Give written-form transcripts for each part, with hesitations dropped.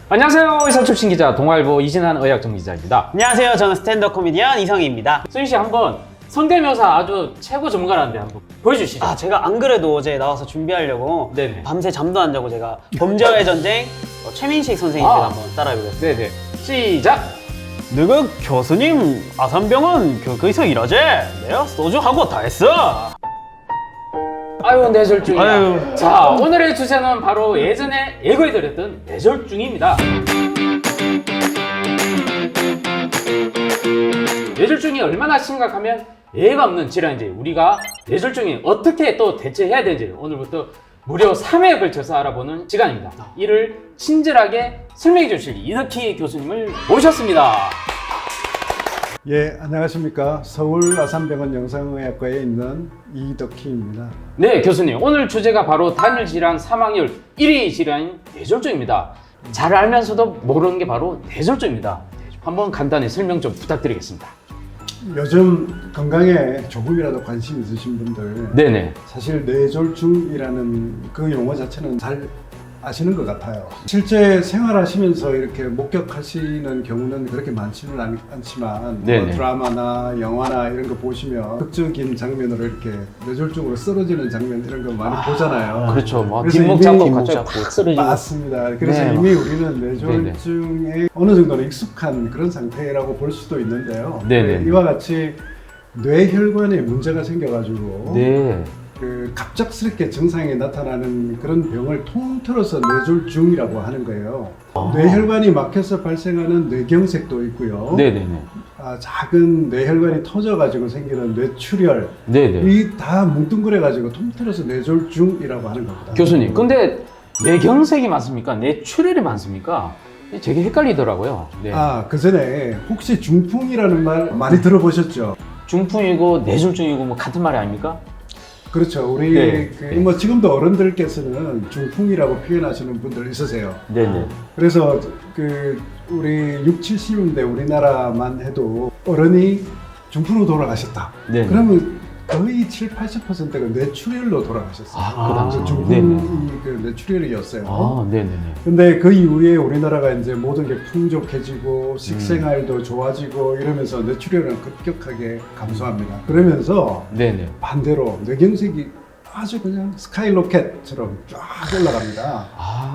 안녕하세요. 의사 출신 기자 동아일보 이진한 의학전문 기자입니다. 안녕하세요. 저는 스탠드업 코미디언 이성희입니다. 수희 씨 한번 성대묘사 아주 최고 전문가라는데 한번 보여주시죠. 제가 안 그래도 어제 나와서 준비하려고 네네. 밤새 잠도 안 자고 제가 범죄와의 전쟁 최민식 선생님께 한번 따라해보겠습니다. 네네. 시작. 너그 교수님 아산병원 교과에서 일하지? 내가 소주하고 다 했어. 아유 뇌졸중이야. 아유. 자 오늘의 주제는 바로 예전에 예고해드렸던 뇌졸중입니다. 뇌졸중이 얼마나 심각하면 예가 없는 질환인지, 우리가 뇌졸중에 어떻게 또 대처해야 되는지 오늘부터 무려 3회에 걸쳐서 알아보는 시간입니다. 이를 친절하게 설명해 주실 이덕희 교수님을 모셨습니다. 예, 안녕하십니까. 서울 아산병원 영상의학과에 있는 이덕희입니다. 네, 교수님. 오늘 주제가 바로 단일 질환 사망률 1위 질환인 뇌졸중입니다. 잘 알면서도 모르는 게 바로 뇌졸중입니다. 한번 간단히 설명 좀 부탁드리겠습니다. 요즘 건강에 조금이라도 관심 있으신 분들 네네. 사실 뇌졸중이라는 그 용어 자체는 잘 아시는 것 같아요. 실제 생활하시면서 이렇게 목격하시는 경우는 그렇게 많지는 않지만 뭐 드라마나 영화나 이런 거 보시면 극적인 장면으로 이렇게 뇌졸중으로 쓰러지는 장면 이런 거 많이 보잖아요. 그렇죠. 뭐 그래서 뒷목 이미 잡고 갑자기 팍 쓰러지고. 맞습니다. 그래서 네, 이미 우리는 뇌졸중에 어느 정도는 익숙한 그런 상태라고 볼 수도 있는데요. 네네. 이와 같이 뇌혈관에 문제가 생겨가지고 네. 갑작스럽게 증상이 나타나는 그런 병을 통틀어서 뇌졸중이라고 하는 거예요. 뇌혈관이 막혀서 발생하는 뇌경색도 있고요. 네네네. 작은 뇌혈관이 터져가지고 생기는 뇌출혈, 네네. 이 다 뭉뚱그려가지고 통틀어서 뇌졸중이라고 하는 겁니다. 교수님, 근데 뇌경색이 많습니까? 뇌출혈이 많습니까? 되게 헷갈리더라고요. 네. 그 전에 혹시 중풍이라는 말 많이 들어보셨죠? 중풍이고 뇌졸중이고 뭐 같은 말이 아닙니까? 그렇죠. 우리 네. 뭐 지금도 어른들께서는 중풍이라고 표현하시는 분들 있으세요. 네네. 그래서 우리 6, 70년대 우리나라만 해도 어른이 중풍으로 돌아가셨다. 네네. 그러면 거의 7, 80%가 뇌출혈로 돌아가셨어요. 그 당시. 중풍이 그 뇌출혈이었어요. 네네네. 근데 그 이후에 우리나라가 이제 모든 게 풍족해지고 식생활도 좋아지고 이러면서 뇌출혈은 급격하게 감소합니다. 그러면서 네네. 반대로 뇌경색이 아주 그냥 스카이로켓처럼 쫙 올라갑니다.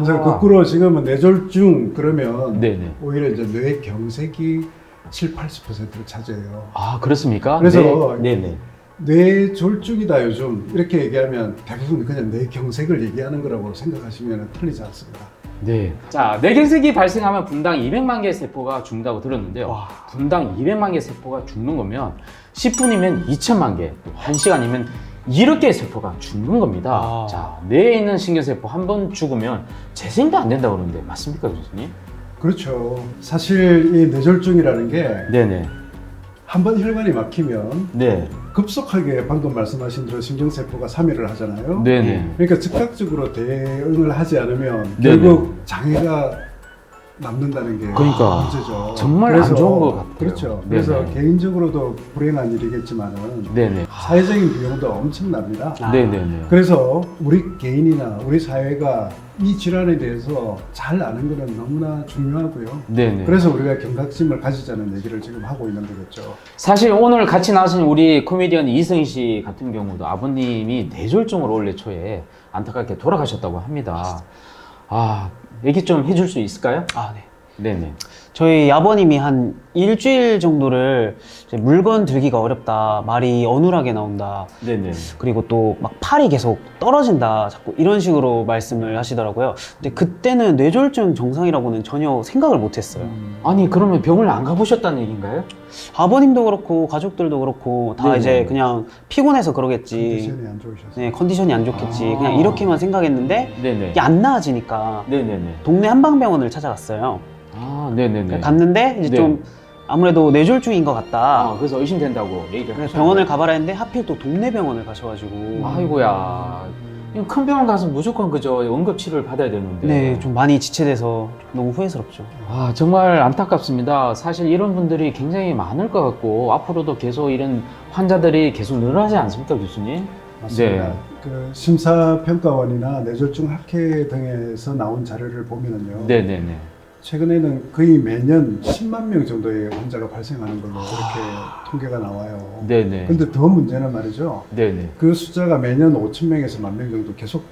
그래서 거꾸로 지금은 뇌졸중 그러면 네네. 오히려 이제 뇌경색이 7, 80%를 차지해요. 그렇습니까? 그래서 네네. 뇌졸중이다 요즘 이렇게 얘기하면 대부분 그냥 뇌경색을 얘기하는 거라고 생각하시면 틀리지 않습니다. 네. 자, 뇌경색이 발생하면 분당 200만 개의 세포가 죽는다고 들었는데요. 분당 200만 개의 세포가 죽는 거면 10분이면 2천만 개, 또 1시간이면 1억 개의 세포가 죽는 겁니다. 자, 뇌에 있는 신경세포 한 번 죽으면 재생도 안 된다고 그러는데 맞습니까, 교수님? 그렇죠. 사실 이 뇌졸중이라는 게 네네. 한 번 혈관이 막히면 네. 급속하게 방금 말씀하신 대로 신경세포가 사멸을 하잖아요. 네네. 그러니까 즉각적으로 대응을 하지 않으면 네네. 결국 장애가 남는다는 게 그러니까 문제죠. 정말 안 좋은 것 같아요. 그렇죠. 네네. 그래서 개인적으로도 불행한 일이겠지만은 네네. 사회적인 비용도 엄청납니다. 네네네. 그래서 우리 개인이나 우리 사회가 이 질환에 대해서 잘 아는 것은 너무나 중요하고요. 네네. 그래서 우리가 경각심을 가지자는 얘기를 지금 하고 있는 거겠죠. 사실 오늘 같이 나오신 우리 코미디언 이승희 씨 같은 경우도 아버님이 뇌졸중으로 올해 초에 안타깝게 돌아가셨다고 합니다. 얘기 좀 해줄 수 있을까요? 네. 네네. 저희 아버님이 한 일주일 정도를 이제 물건 들기가 어렵다, 말이 어눌하게 나온다, 네네. 그리고 또 막 팔이 계속 떨어진다, 자꾸 이런 식으로 말씀을 하시더라고요. 근데 그때는 뇌졸중 정상이라고는 전혀 생각을 못 했어요. 아니, 그러면 병을 안 가보셨다는 얘기인가요? 아버님도 그렇고 가족들도 그렇고 다 네네. 이제 그냥 피곤해서 그러겠지, 컨디션이 안 좋으셔서. 네, 컨디션이 안 좋겠지, 그냥 이렇게만 생각했는데 네네. 이게 안 나아지니까 네네네. 동네 한방병원을 찾아갔어요. 네네네. 갔는데 이제 네. 좀 아무래도 뇌졸중인 것 같다. 그래서 의심된다고 얘기를 그래서 병원을 가봐라 했는데 하필 또 동네 병원을 가셔가지고 아이고야. 큰 병원 가서 무조건 그저 응급치료를 받아야 되는데. 네, 좀 많이 지체돼서 너무 후회스럽죠. 정말 안타깝습니다. 사실 이런 분들이 굉장히 많을 것 같고 앞으로도 계속 이런 환자들이 계속 늘어나지 않습니까, 교수님? 맞습니다. 네. 그 심사평가원이나 뇌졸중 학회 등에서 나온 자료를 보면은요. 네네네. 최근에는 거의 매년 10만 명 정도의 환자가 발생하는 걸로 그렇게 통계가 나와요. 네네. 근데 더 문제는 말이죠. 네네. 그 숫자가 매년 5천 명에서 1만 명 정도 계속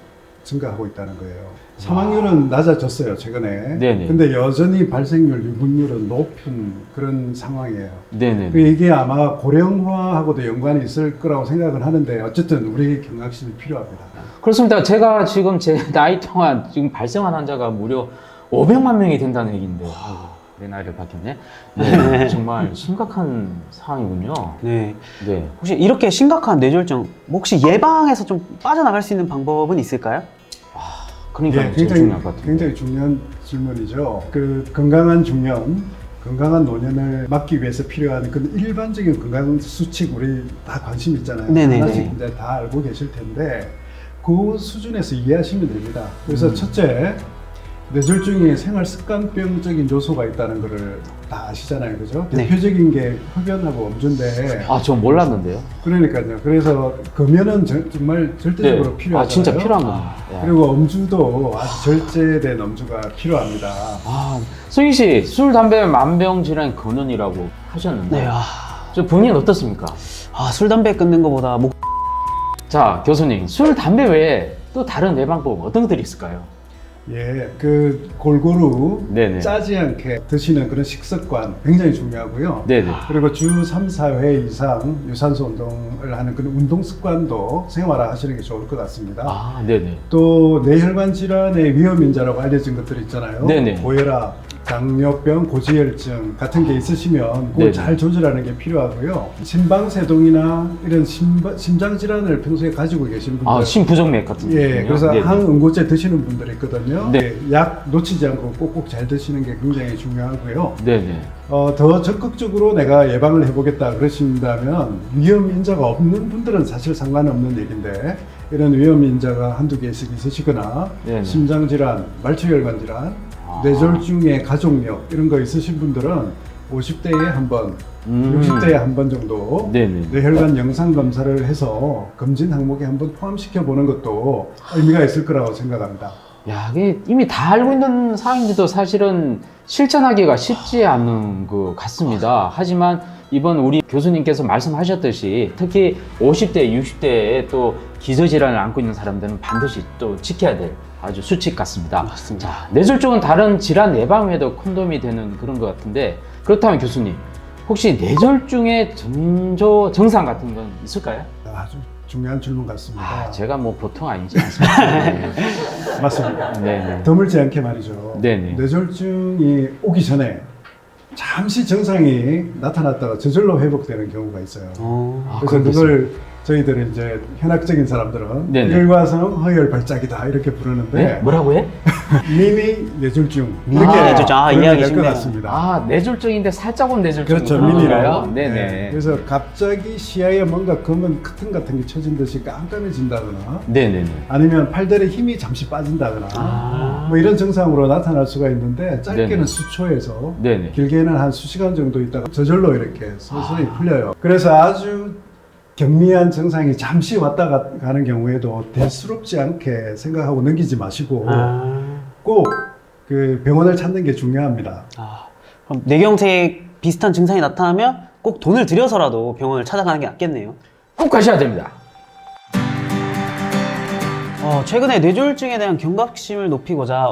증가하고 있다는 거예요. 사망률은 낮아졌어요, 최근에. 네네. 근데 여전히 발생률, 유분율은 높은 그런 상황이에요. 네네. 이게 아마 고령화하고도 연관이 있을 거라고 생각을 하는데 어쨌든 우리 경각심이 필요합니다. 그렇습니다. 제가 지금 제 나이 동안 지금 발생한 환자가 무려 500만 명이 된다는 얘기인데, 아이고, 내 나이를 밝혔네. 네, 정말 심각한 상황이군요. 네. 네. 혹시 이렇게 심각한 뇌졸중 혹시 예방해서 좀 빠져나갈 수 있는 방법은 있을까요? 그러니까 예, 제일 중요한 것 같아요. 굉장히 중요한 질문이죠. 그 건강한 중년, 건강한 노년을 막기 위해서 필요한 그 일반적인 건강 수칙 우리 다 관심 있잖아요. 네네네. 하나씩 이제 다 알고 계실 텐데 그 수준에서 이해하시면 됩니다. 그래서 첫째, 뇌졸중에 생활 습관병적인 요소가 있다는 것을 다 아시잖아요, 그죠? 네. 대표적인 게 흡연하고 음주인데. 아, 저 몰랐는데요. 그러니까요. 그래서 금연은 정말 절대적으로 필요하잖아요. 아, 진짜 필요한 겁니다. 야. 그리고 음주도 아주 절제된 음주가 필요합니다. 아, 승희 씨, 술, 담배, 만병 질환 근원이라고 하셨는데, 네. 저 본인 어떻습니까? 술, 담배 끊는 것보다 자, 교수님, 술, 담배 외에 또 다른 예방법 어떤 것들이 있을까요? 예, 그 골고루 네네. 짜지 않게 드시는 그런 식습관 굉장히 중요하고요. 네네. 그리고 주 3, 4회 이상 유산소 운동을 하는 그런 운동 습관도 생활화하시는 게 좋을 것 같습니다. 아, 네네. 또 뇌혈관 질환의 위험 인자라고 알려진 것들 있잖아요. 네네. 고혈압, 당뇨병, 고지혈증 같은 게 있으시면 그걸 네네. 잘 조절하는 게 필요하고요. 심방세동이나 이런 심장 질환을 평소에 가지고 계신 분들, 아, 심부정맥 같은 예, 거군요. 그래서 네네. 항응고제 드시는 분들이 있거든요. 네. 예, 약 놓치지 않고 꼭꼭 잘 드시는 게 굉장히 중요하고요. 네네. 더 적극적으로 내가 예방을 해보겠다 그러신다면 위험 인자가 없는 분들은 사실 상관없는 얘기인데 이런 위험 인자가 한두 개씩 있으시거나 네네. 심장질환, 말초혈관 질환, 뇌졸중의 가족력 이런 거 있으신 분들은 50대에 한 번, 60대에 한 번 정도 네네. 뇌혈관 영상 검사를 해서 검진 항목에 한번 포함시켜 보는 것도 의미가 있을 거라고 생각합니다. 야, 이게 이미 다 알고 있는 사항인데도 사실은 실천하기가 쉽지 않은 것 같습니다. 하지만 이번 우리 교수님께서 말씀하셨듯이 특히 50대, 60대에 또 기저질환을 앓고 있는 사람들은 반드시 또 지켜야 될 아주 수칙 같습니다. 맞습니다. 자, 뇌졸중은 다른 질환 예방 외에도 콘돔이 되는 그런 것 같은데 그렇다면 교수님, 혹시 뇌졸중의 전조 증상 같은 건 있을까요? 아주 중요한 질문 같습니다. 아, 제가 뭐 보통 아니지 않습니까? 맞습니다. 네네. 드물지 않게 말이죠. 네네. 뇌졸중이 오기 전에 잠시 증상이 나타났다가 저절로 회복되는 경우가 있어요. 아, 그래서 그렇겠어요. 그걸 저희들은 이제 현학적인 사람들은 네네. 일과성 허혈 발작이다 이렇게 부르는데 네? 뭐라고 해? 미니 뇌졸중 미니 이렇게 뇌졸중. 아, 부르면 이해하기 될것 쉽네요. 같습니다. 아, 뇌졸중인데 살짝 온 뇌졸중. 그렇죠, 미니라요. 아, 네네. 네. 그래서 갑자기 시야에 뭔가 검은 커튼 같은 게 쳐진 듯이 깜깜해진다거나 네네네. 아니면 팔다리 힘이 잠시 빠진다거나 뭐 이런 증상으로 나타날 수가 있는데 짧게는 네네. 수초에서 네네. 길게는 한 수시간 정도 있다가 저절로 이렇게 서서히 풀려요. 그래서 아주 경미한 증상이 잠시 왔다 가는 경우에도 대수롭지 않게 생각하고 넘기지 마시고 꼭 그 병원을 찾는 게 중요합니다. 그럼 뇌경색 비슷한 증상이 나타나면 꼭 돈을 들여서라도 병원을 찾아가는 게 낫겠네요. 꼭 가셔야 됩니다. 최근에 뇌졸중에 대한 경각심을 높이고자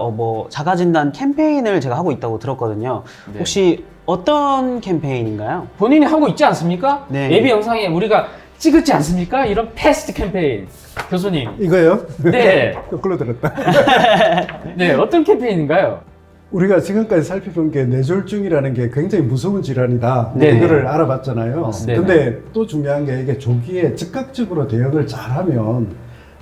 자가진단 캠페인을 제가 하고 있다고 들었거든요. 네. 혹시 어떤 캠페인인가요? 본인이 하고 있지 않습니까? 네. 예비 영상에 우리가 찍었지 않습니까? 이런 패스트 캠페인. 교수님. 이거요? 네. 거꾸로 들었다. 네, 어떤 캠페인인가요? 우리가 지금까지 살펴본 게 뇌졸중이라는 게 굉장히 무서운 질환이다. 네네. 이거를 알아봤잖아요. 맞습니다. 근데 또 중요한 게 이게 조기에 즉각적으로 대응을 잘하면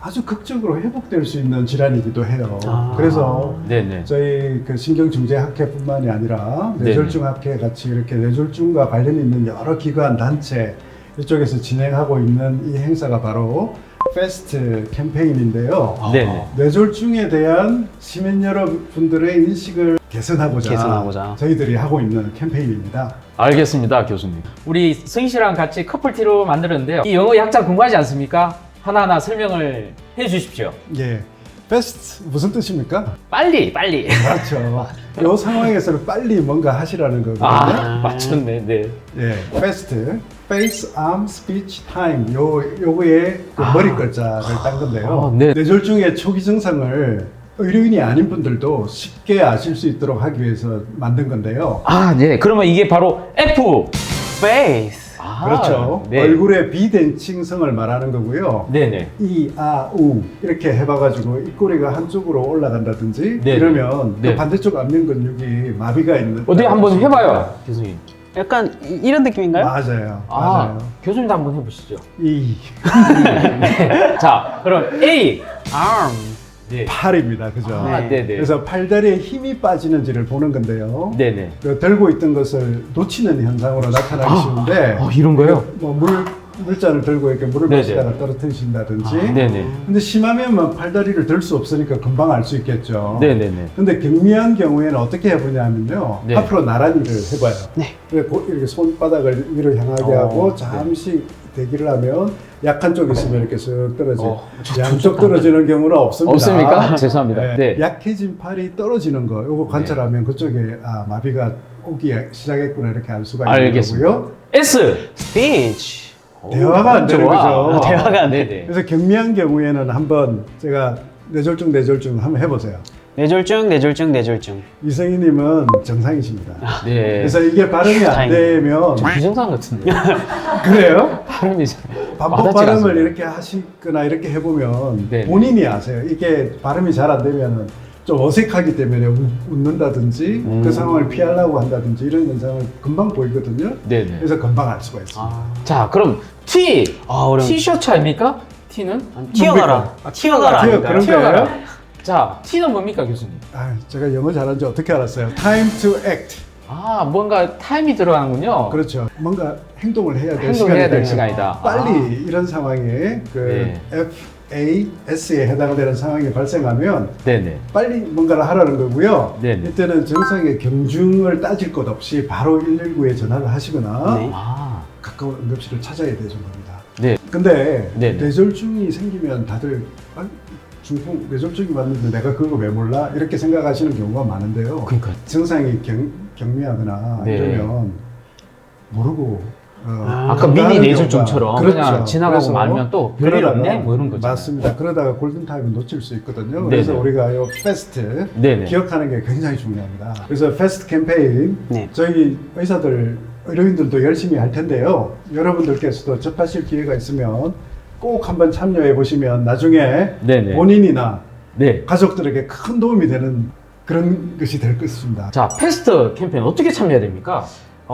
아주 극적으로 회복될 수 있는 질환이기도 해요. 그래서 네네. 저희 그 신경중재학회뿐만이 아니라 뇌졸중학회 같이 이렇게 뇌졸중과 관련이 있는 여러 기관, 단체 이쪽에서 진행하고 있는 이 행사가 바로 패스트 캠페인인데요. 네네. 뇌졸중에 대한 시민 여러분들의 인식을 개선하고자 저희들이 하고 있는 캠페인입니다. 알겠습니다, 교수님. 우리 승희 씨랑 같이 커플티로 만들었는데요. 이 영어 약자 궁금하지 않습니까? 하나하나 설명을 해 주십시오. 예. fast 무슨 뜻입니까? 빨리. 그렇죠. 이 상황에서는 빨리 뭔가 하시라는 거거든요. 아, 맞췄네. 네. 예, fast, face, arm, speech, time. 요거에 그 머리 글자를 딴 건데요. 아, 네. 뇌졸중의 초기 증상을 의료인이 아닌 분들도 쉽게 아실 수 있도록 하기 위해서 만든 건데요. 아, 네. 그러면 이게 바로 F. face. 아, 그렇죠. 네. 얼굴의 비대칭성을 말하는 거고요. 네네. 이, 아, 우 이렇게 해봐가지고 입꼬리가 한쪽으로 올라간다든지 네. 이러면 네. 그 반대쪽 안면 근육이 마비가 있는. 어디 한번 해봐요, 교수님. 약간 이런 느낌인가요? 맞아요. 아, 맞아요. 교수님도 한번 해보시죠. 이 네. 자, 그럼 A. arm. 네. 팔입니다. 그죠? 아, 네. 네네. 그래서 팔다리에 힘이 빠지는지를 보는 건데요. 네네. 그 들고 있던 것을 놓치는 현상으로 나타나기 쉬운데 이런 거요? 뭐 물잔을 들고 이렇게 물을 네네. 마시다가 떨어뜨리신다든지 네네. 근데 심하면 뭐 팔다리를 들 수 없으니까 금방 알 수 있겠죠. 네네네. 근데 경미한 경우에는 어떻게 해보냐면요. 네. 앞으로 나란히를 해봐요. 네. 이렇게 손바닥을 위로 향하게 하고 잠시 대기를 하면 약한 쪽 있으면 이렇게 쓱 떨어져. 양쪽 떨어지는 경우는 없습니다. 없습니까? 죄송합니다. 네. 네. 약해진 팔이 떨어지는 거, 요거 관찰하면 그쪽에 마비가 오기 시작했구나 이렇게 알 수가 있는 알겠습니다. 거고요. S. speech. 대화가 안 되는 거죠. 대화가 안 돼. 네네. 그래서 경미한 경우에는 한번 제가 뇌졸중 한번 해보세요. 뇌졸중. 이승희님은 정상이십니다. 네. 그래서 이게 발음이 안 다행이다. 되면 비정상 같은데. 그래요? 발음이 반복 와닿지가 발음을 않습니다. 이렇게 하시거나 이렇게 해보면 네. 본인이 아세요. 이게 발음이 잘 안 되면은 좀 어색하기 때문에 웃는다든지 그 상황을 피하려고 한다든지 이런 현상을 금방 보이거든요. 네네. 그래서 금방 알 수가 있습니다. 자, 그럼 T. 아, 어려운. 티셔츠 아닙니까? T는? 튀어가라. 튀어가라. 튀어, 아닌가요? 그런 튀어가라. 거예요? 자, T는 뭡니까, 교수님? 제가 영어 잘하는지 어떻게 알았어요? Time to act. 아, 뭔가 타임이 들어가는군요. 그렇죠. 뭔가 행동을 해야 될 행동해야 될 시간이 시간이다. 빨리 이런 상황에 그 네. FAS에 해당되는 상황이 발생하면 네네. 빨리 뭔가를 하라는 거고요. 네네. 이때는 정상의 경중을 따질 것 없이 바로 119에 전화를 하시거나 네. 아, 가까운 응급실을 찾아야 되는 겁니다. 네. 근데 네네. 뇌졸중이 생기면 다들 중풍 뇌졸중이 왔는데 내가 그거 왜 몰라? 이렇게 생각하시는 경우가 많은데요. 그러니까. 증상이 경미하거나 네. 이러면 모르고 아까 간다는 미니 경우가- 뇌졸중처럼 그냥 지나가고 그래서 말면 또 별일 그러다가- 없네? 뭐 이런 거잖아요. 맞습니다. 그러다가 골든타임을 놓칠 수 있거든요. 그래서 네네. 우리가 요 패스트 네네. 기억하는 게 굉장히 중요합니다. 그래서 패스트 캠페인 네. 저희 의료인들도 열심히 할 텐데요. 여러분들께서도 접하실 기회가 있으면 꼭 한번 참여해 보시면 나중에 네네. 본인이나 네. 가족들에게 큰 도움이 되는 그런 것이 될 것입니다. 자, 패스트 캠페인 어떻게 참여해야 됩니까?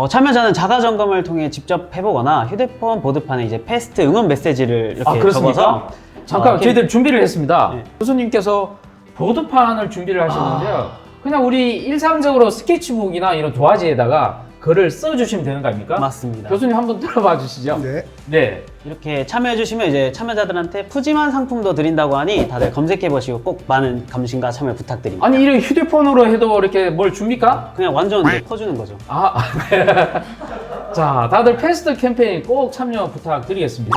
참여자는 자가 점검을 통해 직접 해보거나 휴대폰 보드판에 이제 패스트 응원 메시지를 이렇게 그렇습니까? 적어서 잠깐 이렇게- 저희들 준비를 했습니다. 네. 교수님께서 보드판을 준비를 하셨는데요. 그냥 우리 일상적으로 스케치북이나 이런 도화지에다가 글을 써주시면 되는 거 아닙니까? 맞습니다. 교수님 한번 들어봐 주시죠. 네. 네. 이렇게 참여해주시면 이제 참여자들한테 푸짐한 상품도 드린다고 하니 다들 검색해보시고 꼭 많은 관심과 참여 부탁드립니다. 아니, 이런 휴대폰으로 해도 이렇게 뭘 줍니까? 그냥 완전 이제 퍼주는 거죠. 자, 다들 패스트 캠페인 꼭 참여 부탁드리겠습니다.